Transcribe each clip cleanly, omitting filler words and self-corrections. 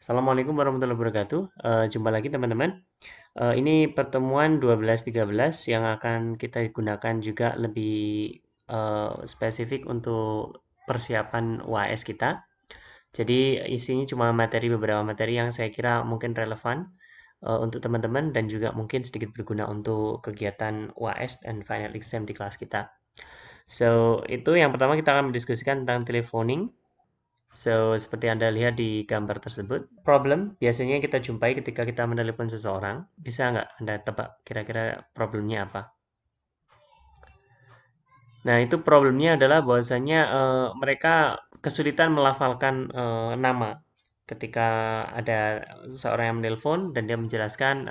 Assalamualaikum warahmatullahi wabarakatuh. Jumpa lagi teman-teman. Ini pertemuan 12-13 yang akan kita gunakan juga lebih spesifik untuk persiapan UAS kita. Jadi isinya cuma beberapa materi yang saya kira mungkin relevan untuk teman-teman dan juga mungkin sedikit berguna untuk kegiatan UAS dan final exam di kelas kita. So, itu yang pertama kita akan mendiskusikan tentang telephoning. So, seperti Anda lihat di gambar tersebut, problem biasanya kita jumpai ketika kita menelepon seseorang. Bisa nggak Anda tebak kira-kira problemnya apa? Nah, itu problemnya adalah bahwasanya mereka kesulitan melafalkan nama ketika ada seseorang yang menelpon dan dia menjelaskan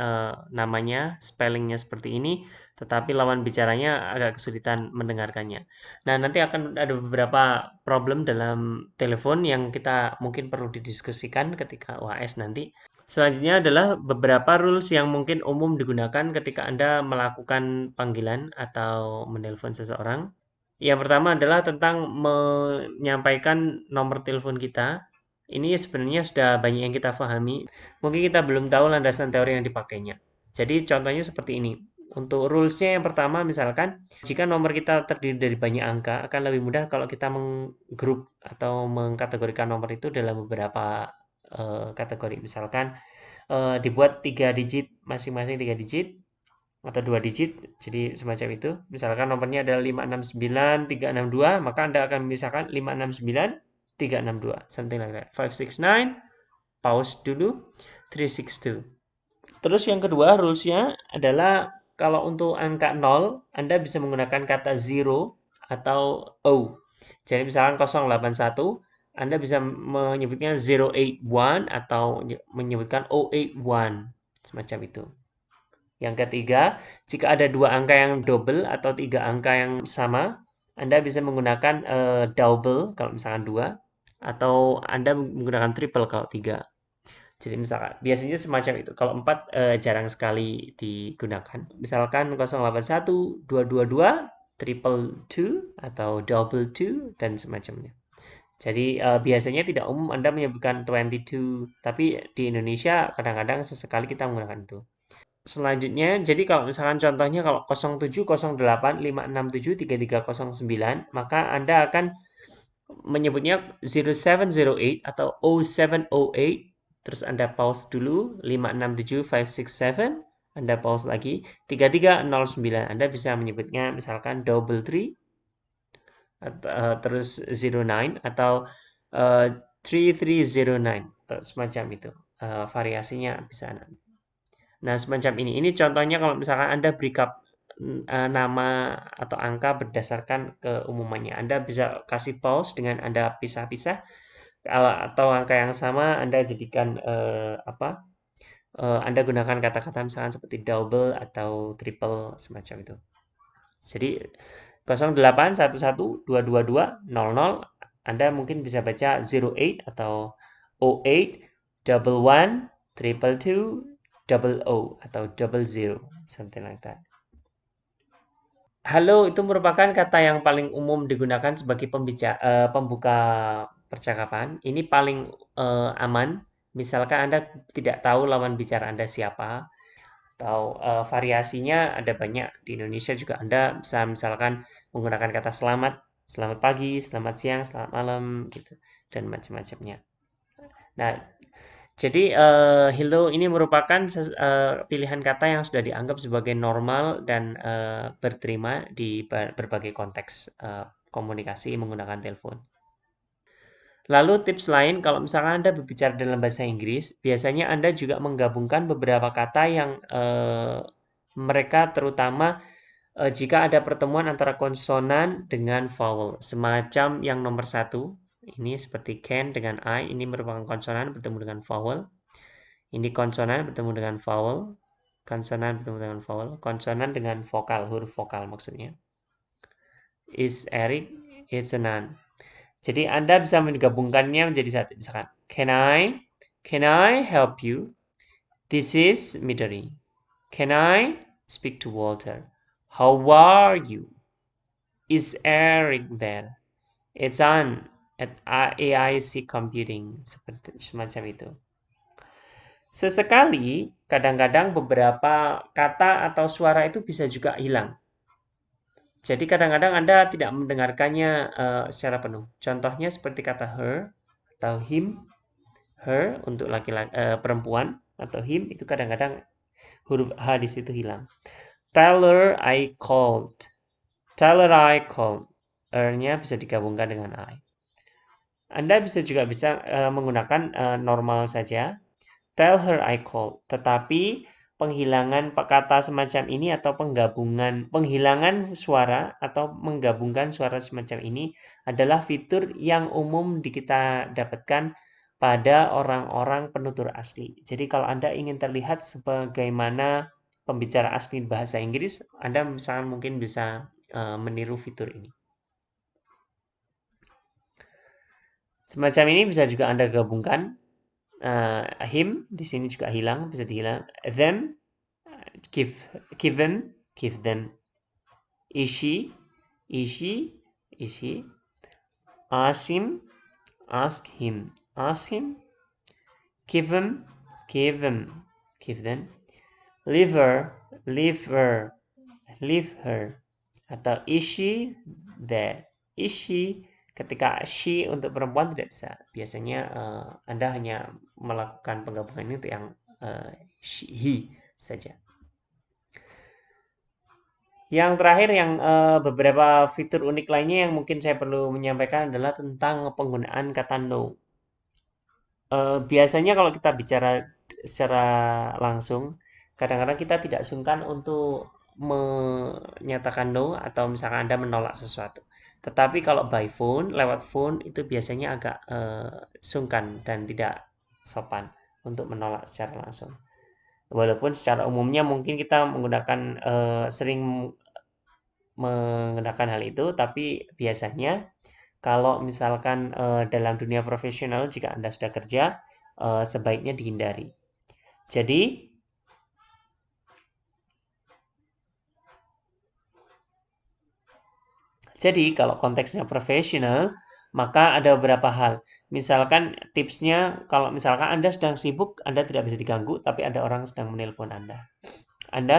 namanya, spellingnya seperti ini, tetapi lawan bicaranya agak kesulitan mendengarkannya. Nah, nanti akan ada beberapa problem dalam telepon yang kita mungkin perlu didiskusikan ketika UAS nanti. Selanjutnya adalah beberapa rules yang mungkin umum digunakan ketika Anda melakukan panggilan atau menelpon seseorang. Yang pertama adalah tentang menyampaikan nomor telepon kita. Ini sebenarnya sudah banyak yang kita pahami. Mungkin kita belum tahu landasan teori yang dipakainya. Jadi contohnya seperti ini. Untuk rulesnya yang pertama misalkan jika nomor kita terdiri dari banyak angka akan lebih mudah kalau kita menggrup atau mengkategorikan nomor itu dalam beberapa kategori. Misalkan dibuat 3 digit masing-masing 3 digit atau 2 digit, jadi semacam itu. Misalkan nomornya adalah 569362, maka Anda akan memisahkan 569362, something like that. 569, pause dulu, 362. Terus yang kedua rulesnya adalah kalau untuk angka 0 Anda bisa menggunakan kata zero atau O. Jadi misalkan 081 Anda bisa menyebutnya 081 atau menyebutkan 081 semacam itu. Yang ketiga, jika ada dua angka yang double atau tiga angka yang sama, Anda bisa menggunakan double kalau misalkan dua, atau Anda menggunakan triple kalau tiga. Jadi misalkan biasanya semacam itu. Kalau empat jarang sekali digunakan. Misalkan 081 222 triple two atau double two dan semacamnya. Jadi biasanya tidak umum Anda menyebutkan 22, tapi di Indonesia kadang-kadang sesekali kita menggunakan itu. Selanjutnya, jadi kalau misalkan contohnya kalau 070856733309, maka Anda akan menyebutnya 0708 atau 0708, terus Anda pause dulu, 567567, Anda pause lagi, 3309. Anda bisa menyebutnya misalkan double three, terus 09 atau 3309, semacam itu. Variasinya bisa. Nah, semacam ini. Ini contohnya kalau misalkan Anda backup nama atau angka berdasarkan keumumannya. Anda bisa kasih pause dengan Anda pisah-pisah atau angka yang sama Anda jadikan Anda gunakan kata-kata misalkan seperti double atau triple semacam itu. Jadi 0811222200 Anda mungkin bisa baca 08 atau 08 double one triple two double O atau double zero, something like that. Halo itu merupakan kata yang paling umum digunakan sebagai pembuka percakapan. Ini paling aman. Misalkan Anda tidak tahu lawan bicara Anda siapa, atau variasinya ada banyak. Di Indonesia juga Anda bisa misalkan menggunakan kata selamat, selamat pagi, selamat siang, selamat malam, gitu, dan macam-macamnya. Nah, jadi hello ini merupakan pilihan kata yang sudah dianggap sebagai normal dan berterima di berbagai konteks komunikasi menggunakan telepon. Lalu tips lain kalau misalkan Anda berbicara dalam bahasa Inggris, biasanya Anda juga menggabungkan beberapa kata yang mereka terutama jika ada pertemuan antara konsonan dengan vowel, semacam yang nomor satu, ini seperti can dengan I, ini merupakan konsonan bertemu dengan vowel. Ini konsonan bertemu dengan vowel, konsonan bertemu dengan vowel, konsonan dengan vokal, huruf vokal maksudnya. Is Eric, it's a noun. Jadi Anda bisa menggabungkannya menjadi satu. Misalkan, can I help you? This is Midori. Can I speak to Walter? How are you? Is Eric there? It's on at AIC Computing, seperti semacam itu. Sesekali, kadang-kadang beberapa kata atau suara itu bisa juga hilang. Jadi kadang-kadang Anda tidak mendengarkannya secara penuh. Contohnya seperti kata her atau him, her untuk laki-laki perempuan atau him itu kadang-kadang huruf H di situ hilang. Tell her I called. Tell her I called. Er-nya bisa digabungkan dengan I. Anda bisa menggunakan normal saja. Tell her I called. Tetapi penghilangan kata semacam ini atau penghilangan suara atau menggabungkan suara semacam ini adalah fitur yang umum kita dapatkan pada orang-orang penutur asli. Jadi kalau Anda ingin terlihat sebagaimana pembicara asli bahasa Inggris, Anda misalkan mungkin bisa meniru fitur ini. Semacam ini bisa juga Anda gabungkan. Him di sini juga hilang, bisa dihilang. Them, give, give them. Ishi, ishi, ishi. Ask him, ask him, ask him. Give him, give him, give them. Leave her, leave her, leave her. Atau is she there? Is she? Ketika she untuk perempuan tidak bisa. Biasanya Anda hanya melakukan penggabungan ini untuk yang he saja. Yang terakhir yang beberapa fitur unik lainnya yang mungkin saya perlu menyampaikan adalah tentang penggunaan kata no. Biasanya kalau kita bicara secara langsung, kadang-kadang kita tidak sungkan untuk menyatakan no atau misalkan Anda menolak sesuatu. Tetapi kalau by phone, lewat phone itu biasanya agak sungkan dan tidak sopan untuk menolak secara langsung. Walaupun secara umumnya mungkin kita sering menggunakan hal itu, tapi biasanya kalau misalkan dalam dunia profesional jika Anda sudah kerja, sebaiknya dihindari. Jadi kalau konteksnya profesional, maka ada beberapa hal. Misalkan tipsnya, kalau misalkan Anda sedang sibuk, Anda tidak bisa diganggu, tapi ada orang sedang menelpon Anda. Anda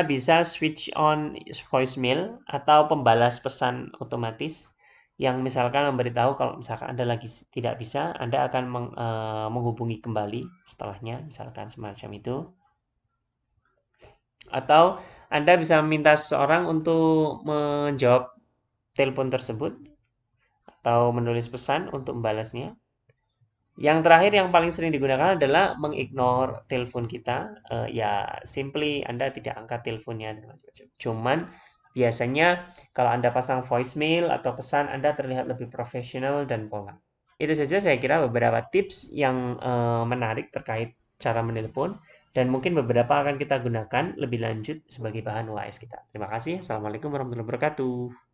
bisa switch on voicemail atau pembalas pesan otomatis yang misalkan memberitahu kalau misalkan Anda lagi tidak bisa, Anda akan menghubungi kembali setelahnya, misalkan semacam itu. Atau Anda bisa meminta seseorang untuk menjawab telepon tersebut atau menulis pesan untuk membalasnya. Yang terakhir yang paling sering digunakan adalah mengignore telepon kita. Ya, simply Anda tidak angkat teleponnya dan macam-macam. Cuman biasanya kalau Anda pasang voicemail atau pesan, Anda terlihat lebih profesional dan pola. Itu saja saya kira beberapa tips yang menarik terkait cara menelpon dan mungkin beberapa akan kita gunakan lebih lanjut sebagai bahan UAS kita. Terima kasih. Assalamualaikum warahmatullahi wabarakatuh.